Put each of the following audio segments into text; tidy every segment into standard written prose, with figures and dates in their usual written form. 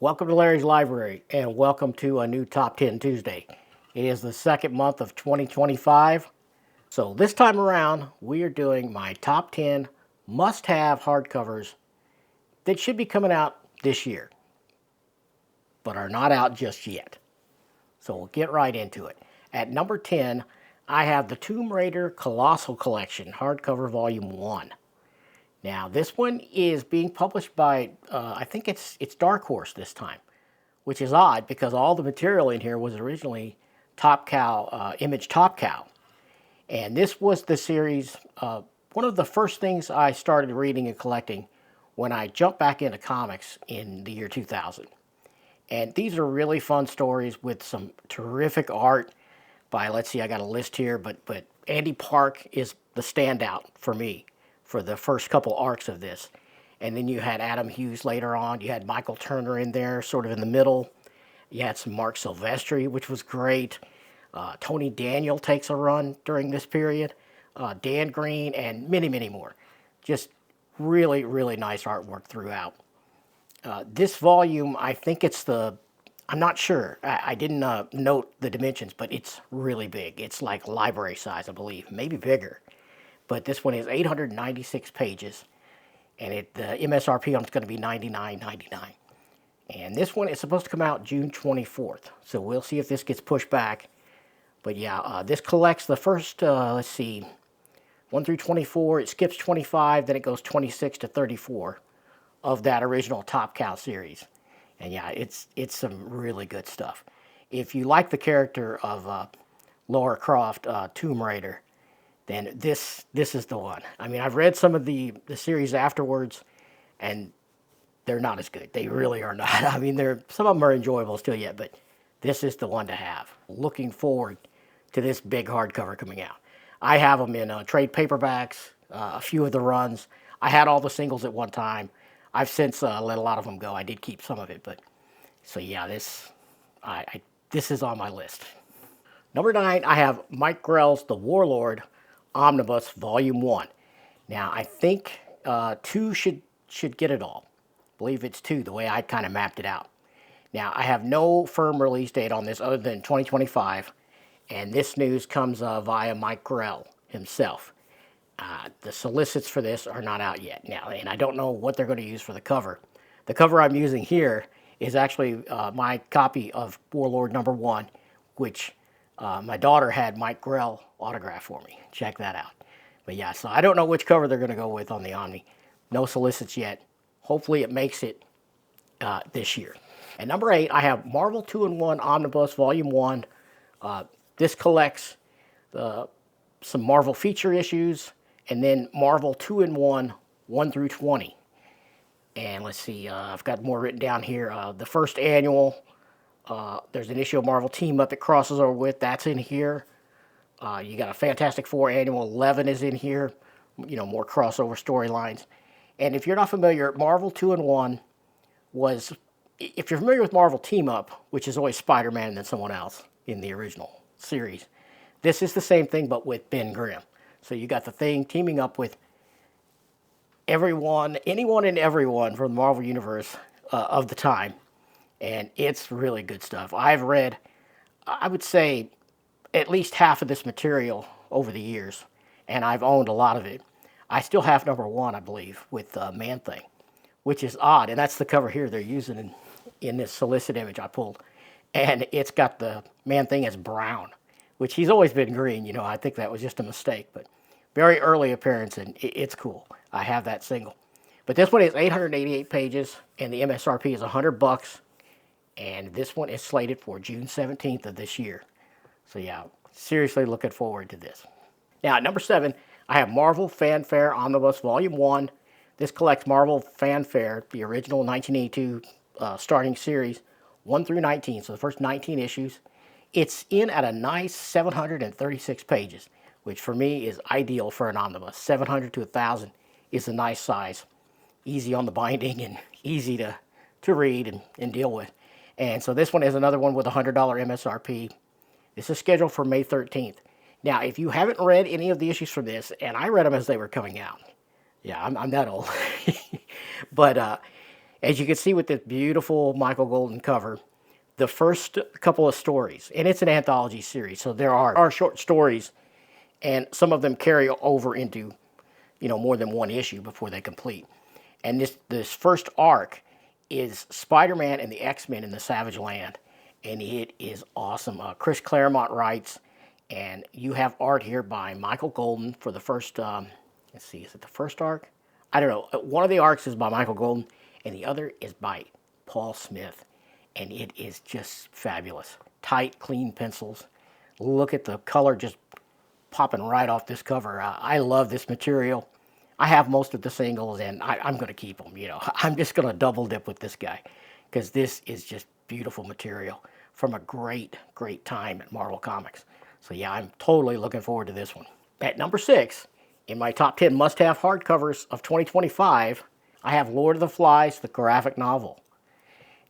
Welcome to Larry's Library and welcome to a new Top 10 Tuesday. It is the second month of 2025. So this time around, we are doing my top 10 must-have hardcovers that should be coming out this year, but are not out just yet. So we'll get right into it. At number 10, I have the Tomb Raider Colossal Collection, hardcover volume 1. Now, this one is being published by, I think it's Dark Horse this time, which is odd because all the material in here was originally Top Cow, Image Top Cow. And this was the series, one of the first things I started reading and collecting when I jumped back into comics in the year 2000. And these are really fun stories with some terrific art by, let's see, I got a list here, but Andy Park is the standout for me for the first couple arcs of this. And then you had Adam Hughes later on. You had Michael Turner in there, sort of in the middle. You had some Mark Silvestri, which was great. Tony Daniel takes a run during this period. Dan Green, and many, many more. Just really, really nice artwork throughout. This volume, I think it's I'm not sure. I didn't note the dimensions, but it's really big. It's like library size, I believe, maybe bigger. But this one is 896 pages, and the MSRP on it's going to be $99.99. And this one is supposed to come out June 24th, so we'll see if this gets pushed back. But yeah, this collects the first, let's see, 1 through 24. It skips 25, then it goes 26 to 34 of that original Top Cow series. And yeah, it's some really good stuff. If you like the character of Lara Croft, Tomb Raider, then this is the one. I mean, I've read some of the series afterwards, and they're not as good. They really are not. I mean, some of them are enjoyable still yet, but this is the one to have. Looking forward to this big hardcover coming out. I have them in trade paperbacks, a few of the runs. I had all the singles at one time. I've since let a lot of them go. I did keep some of it, but so yeah, this is on my list. Number 9, I have Mike Grell's The Warlord Omnibus Volume 1. Now, I think 2 should get it all. I believe it's 2, the way I kind of mapped it out. Now, I have no firm release date on this other than 2025, and this news comes via Mike Grell himself. The solicits for this are not out yet now, and I don't know what they're going to use for the cover. The cover I'm using here is actually my copy of Warlord number 1, which my daughter had Mike Grell autograph for me. Check that out. But yeah, so I don't know which cover they're going to go with on the Omni. No solicits yet. Hopefully it makes it this year. At number 8, I have Marvel 2-in-1 Omnibus Volume 1. This collects some Marvel feature issues and then Marvel 2-in-1 1 through 20. And let's see, I've got more written down here. The first annual, there's an issue of Marvel Team Up it crosses over with. That's in here. You got a Fantastic Four Annual 11 is in here. You know, more crossover storylines. And if you're not familiar, Marvel 2-in-1 was, if you're familiar with Marvel Team Up, which is always Spider-Man and then someone else in the original series, this is the same thing but with Ben Grimm. So you got the Thing teaming up with anyone and everyone from the Marvel Universe of the time. And it's really good stuff. I've read, I would say, at least half of this material over the years, and I've owned a lot of it. I still have number 1, I believe, with Man-Thing, which is odd, and that's the cover here they're using in this solicit image I pulled. And it's got the Man-Thing as brown, which he's always been green. You know, I think that was just a mistake, but very early appearance, and it's cool. I have that single. But this one is 888 pages, and the MSRP is $100. And this one is slated for June 17th of this year. So yeah, seriously looking forward to this. Now, at number 7, I have Marvel Fanfare Omnibus Volume 1. This collects Marvel Fanfare, the original 1982 starting series, 1 through 19, so the first 19 issues. It's in at a nice 736 pages, which for me is ideal for an omnibus. 700 to 1,000 is a nice size. Easy on the binding and easy to read and deal with. And so this one is another one with a $100 MSRP. This is scheduled for May 13th. Now, if you haven't read any of the issues from this, and I read them as they were coming out. Yeah, I'm that old. But As you can see with this beautiful Michael Golden cover, the first couple of stories, and it's an anthology series, so there are short stories, and some of them carry over into, more than one issue before they complete. And this first arc is Spider-Man and the X-Men in the Savage Land, and it is awesome. Chris Claremont writes, and you have art here by Michael Golden for the first, let's see, is it the first arc? I don't know. One of the arcs is by Michael Golden, and the other is by Paul Smith, and it is just fabulous. Tight, clean pencils. Look at the color just popping right off this cover. I love this material. I have most of the singles, and I'm going to keep them. I'm just going to double dip with this guy because this is just beautiful material from a great, great time at Marvel Comics. So yeah, I'm totally looking forward to this one. At number 6, in my top 10 must-have hardcovers of 2025, I have Lord of the Flies, the graphic novel.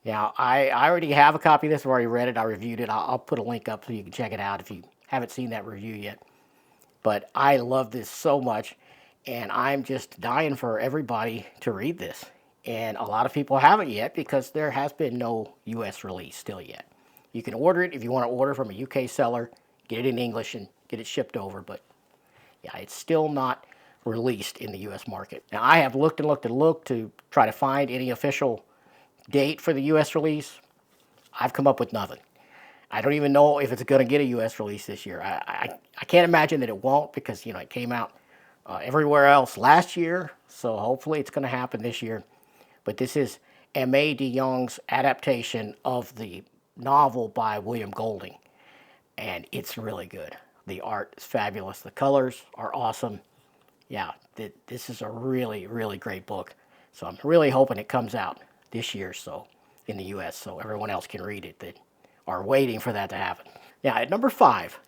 Now, I already have a copy of this. I've already read it. I reviewed it. I'll put a link up so you can check it out if you haven't seen that review yet. But I love this so much, and I'm just dying for everybody to read this. And a lot of people haven't yet because there has been no U.S. release still yet. You can order it if you want to order from a UK seller, get it in English, and get it shipped over. But yeah, it's still not released in the U.S. market. Now, I have looked and looked and looked to try to find any official date for the U.S. release. I've come up with nothing. I don't even know if it's going to get a U.S. release this year. I can't imagine that it won't because, it came out everywhere else last year. So hopefully it's going to happen this year. But this is M.A. de Jong's adaptation of the novel by William Golding. And it's really good. The art is fabulous. The colors are awesome. Yeah, this is a really, really great book. So I'm really hoping it comes out this year so in the U.S. so everyone else can read it that are waiting for that to happen. Now, at number 5,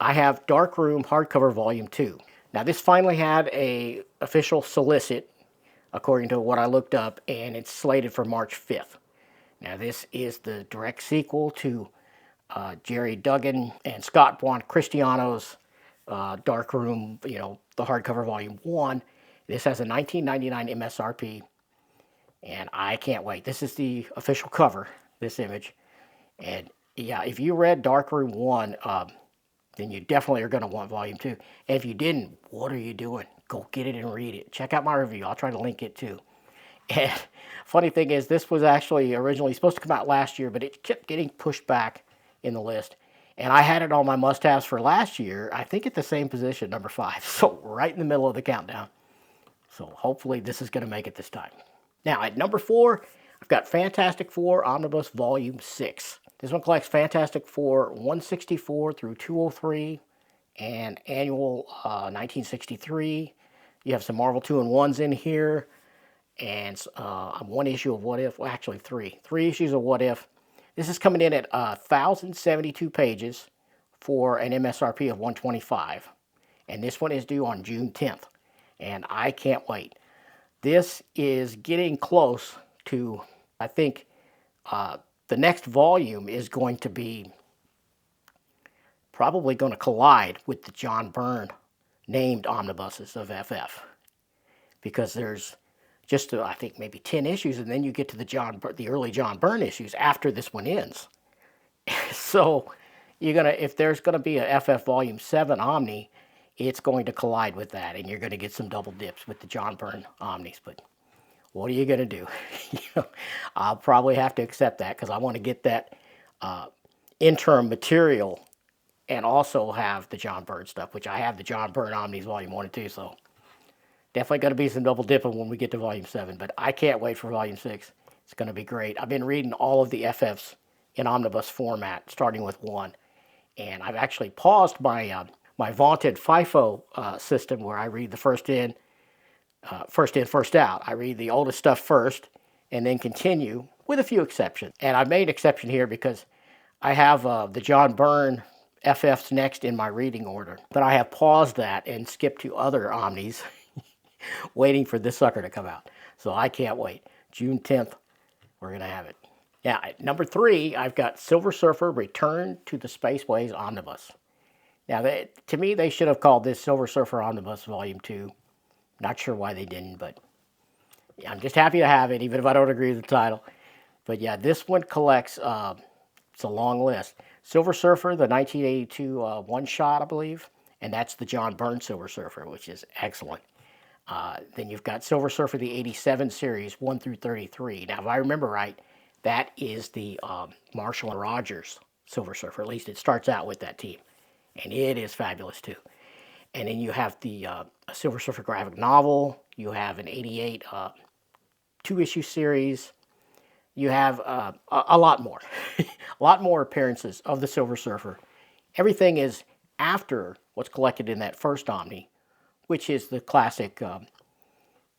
I have Dark Room hardcover volume 2. Now, this finally had a official solicit, according to what I looked up, and it's slated for March 5th. Now, this is the direct sequel to Jerry Duggan and Scott Buoncristiano's Dark Room, the hardcover volume 1. This has a $19.99 MSRP, and I can't wait. This is the official cover, this image. And yeah, if you read Dark Room 1, then you definitely are going to want volume 2. And if you didn't, what are you doing? Go get it and read it. Check out my review. I'll try to link it too. And funny thing is, this was actually originally supposed to come out last year, but it kept getting pushed back in the list. And I had it on my must-haves for last year, I think at the same position, number 5. So right in the middle of the countdown. So hopefully this is going to make it this time. Now, at number 4, I've got Fantastic Four Omnibus Volume 6. This one collects Fantastic Four 164 through 203 and annual 1963. You have some Marvel 2-in-1s in here and one issue of What If. Well, actually 3. 3 issues of What If. This is coming in at 1,072 pages for an MSRP of $125. And this one is due on June 10th. And I can't wait. This is getting close to, I think, the next volume is going to be probably going to collide with the John Byrne named omnibuses of FF. Because there's just, I think, maybe 10 issues, and then you get to the early John Byrne issues after this one ends. So, if there's going to be a FF Volume 7 Omni, it's going to collide with that, and you're going to get some double dips with the John Byrne Omnis. But what are you going to do? I'll probably have to accept that because I want to get that interim material and also have the John Byrne stuff, which I have the John Byrne Omnis Volume 1 and 2, so definitely going to be some double dipping when we get to Volume 7, but I can't wait for Volume 6. It's going to be great. I've been reading all of the FFs in omnibus format, starting with 1, and I've actually paused my my vaunted FIFO system where I read the first in, first out. I read the oldest stuff first and then continue with a few exceptions. And I made an exception here because I have the John Byrne FFs next in my reading order. But I have paused that and skipped to other Omnis waiting for this sucker to come out. So I can't wait. June 10th, we're going to have it. Now, at number 3, I've got Silver Surfer Return to the Spaceways Omnibus. Now, to me, they should have called this Silver Surfer Omnibus Volume 2. Not sure why they didn't, but I'm just happy to have it, even if I don't agree with the title. But yeah, this one collects, it's a long list. Silver Surfer, the 1982 one shot, I believe. And that's the John Byrne Silver Surfer, which is excellent. Then you've got Silver Surfer, the 87 series, 1 through 33. Now, if I remember right, that is the Marshall and Rogers Silver Surfer. At least it starts out with that team. And it is fabulous, too. And then you have the Silver Surfer graphic novel. You have an 88 two-issue series. You have a lot more. A lot more appearances of the Silver Surfer. Everything is after what's collected in that first Omni, which is the classic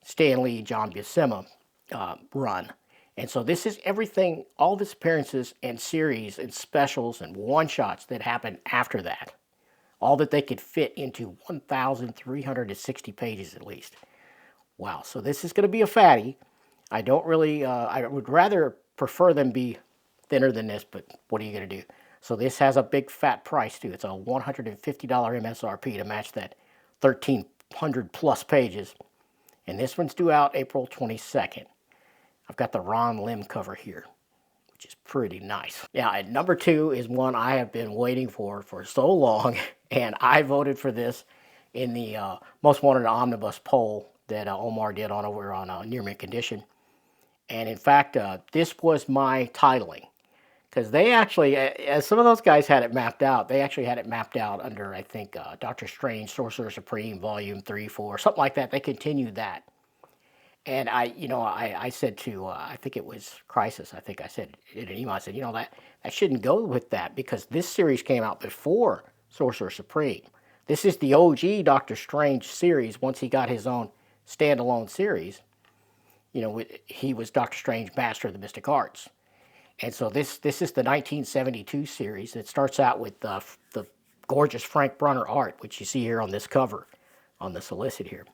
Stan Lee, John Buscema run. And so this is everything, all of its appearances and series and specials and one-shots that happened after that. All that they could fit into 1,360 pages at least. Wow, so this is going to be a fatty. I don't really, I would rather prefer them be thinner than this, but what are you going to do? So this has a big fat price too. It's a $150 MSRP to match that 1,300 plus pages. And this one's due out April 22nd. I've got the Ron Lim cover here, which is pretty nice. Yeah, and number 2 is one I have been waiting for so long, and I voted for this in the Most Wanted Omnibus poll that Omar did on over on Near Mint Condition. And in fact, this was my titling. Because they actually, as some of those guys had it mapped out, they actually had it mapped out under, I think, Doctor Strange, Sorcerer Supreme, Volume 3, 4, something like that. They continued that. And I said to, I think it was Crisis, I think I said in an email, I said, that shouldn't go with that because this series came out before Sorcerer Supreme. This is the OG Doctor Strange series once he got his own standalone series. He was Doctor Strange, Master of the Mystic Arts. And so this is the 1972 series. It starts out with the gorgeous Frank Brunner art, which you see here on this cover, on the solicit here.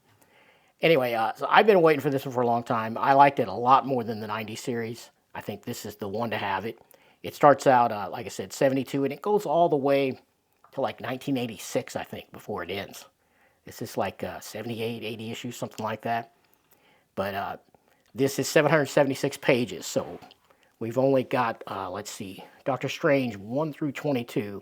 Anyway, so I've been waiting for this one for a long time. I liked it a lot more than the 90 series. I think this is the one to have it. It starts out, like I said, 72, and it goes all the way to like 1986, I think, before it ends. This is like 78, 80 issues, something like that. But this is 776 pages, so we've only got, let's see, Doctor Strange 1 through 22.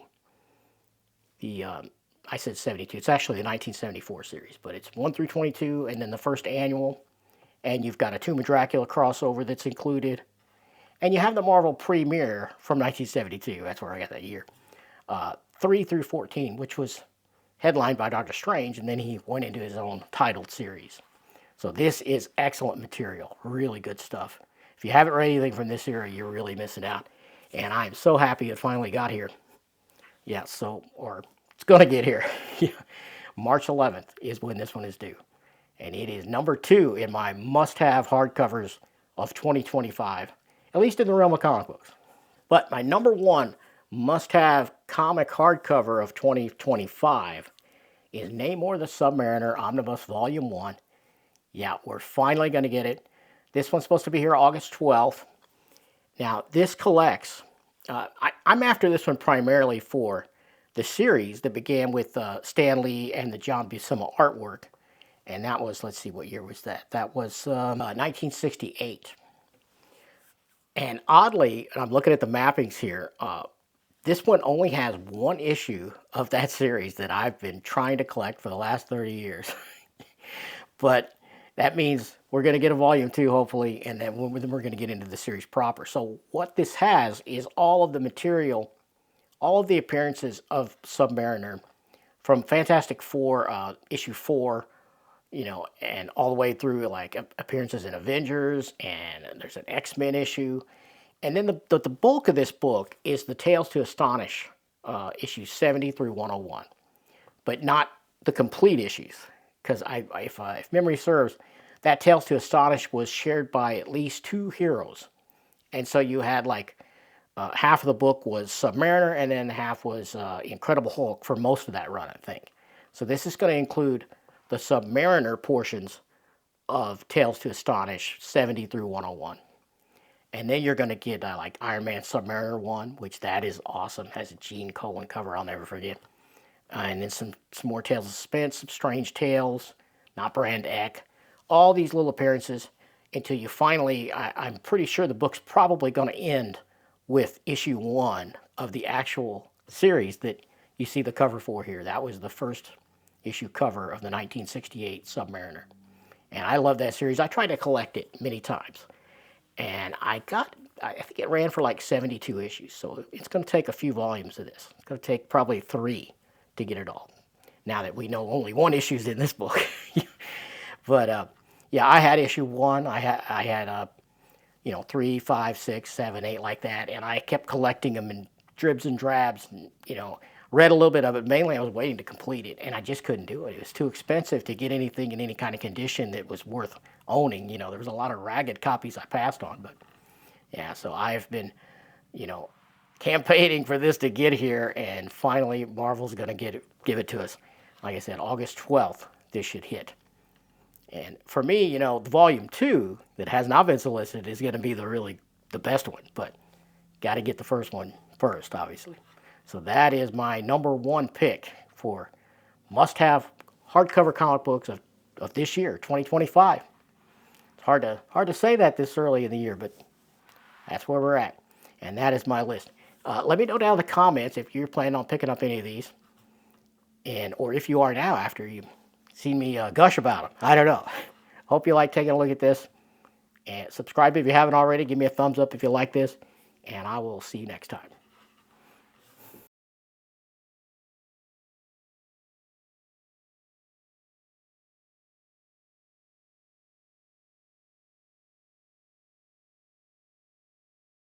I said 72. It's actually the 1974 series, but it's 1 through 22, and then the first annual. And you've got a Tomb of Dracula crossover that's included. And you have the Marvel premiere from 1972. That's where I got that year. 3 through 14, which was headlined by Doctor Strange, and then he went into his own titled series. So this is excellent material. Really good stuff. If you haven't read anything from this era, you're really missing out. And I'm so happy it finally got here. Yeah, or it's going to get here. March 11th is when this one is due. And it is number 2 in my must-have hardcovers of 2025, at least in the realm of comic books. But my number 1 must-have comic hardcover of 2025 is Namor the Submariner Omnibus Volume 1. Yeah, we're finally going to get it. This one's supposed to be here August 12th. Now, this collects, I'm after this one primarily for the series that began with Stan Lee and the John Buscema artwork. And that was, let's see, what year was that? That was 1968. And oddly, I'm looking at the mappings here, this one only has one issue of that series that I've been trying to collect for the last 30 years. But that means we're going to get a volume 2, hopefully, and then we're going to get into the series proper. So what this has is all of the material, all of the appearances of Submariner from Fantastic Four, issue 4, and all the way through like appearances in Avengers, and there's an X-Men issue. And then the bulk of this book is the Tales to Astonish, issues 70 through 101, but not the complete issues. Because if memory serves, that Tales to Astonish was shared by at least 2 heroes. And so you had like half of the book was Submariner, and then half was Incredible Hulk for most of that run, I think. So this is going to include the Submariner portions of Tales to Astonish 70 through 101. And then you're going to get like Iron Man Submariner 1, which that is awesome. Has a Gene Colan cover I'll never forget. And then some more Tales of Suspense, some Strange Tales, Not Brand Ek. All these little appearances. until you finally, I'm pretty sure the book's probably going to end with issue 1 of the actual series that you see the cover for here. That was the first issue cover of the 1968 Submariner. And I love that series. I tried to collect it many times. And I think it ran for like 72 issues. So it's going to take a few volumes of this. It's going to take probably 3 to get it all. Now that we know only 1 issue's in this book. But yeah, I had issue 1. I had 3, 5, 6, 7, 8 like that. And I kept collecting them in dribs and drabs. And, read a little bit of it. Mainly I was waiting to complete it. And I just couldn't do it. It was too expensive to get anything in any kind of condition that was worth owning. There was a lot of ragged copies I passed on. But yeah, so I've been, campaigning for this to get here. And finally, Marvel's going to give it to us. Like I said, August 12th, this should hit. And for me, the volume 2 that has not been solicited is going to be the best one. But got to get the first one first, obviously. So that is my number 1 pick for must-have hardcover comic books of this year, 2025. It's hard to say that this early in the year, but that's where we're at. And that is my list. Let me know down in the comments if you're planning on picking up any of these, or if you are now after you see me gush about them. I don't know. Hope you like taking a look at this. And subscribe if you haven't already. Give me a thumbs up if you like this. And I will see you next time.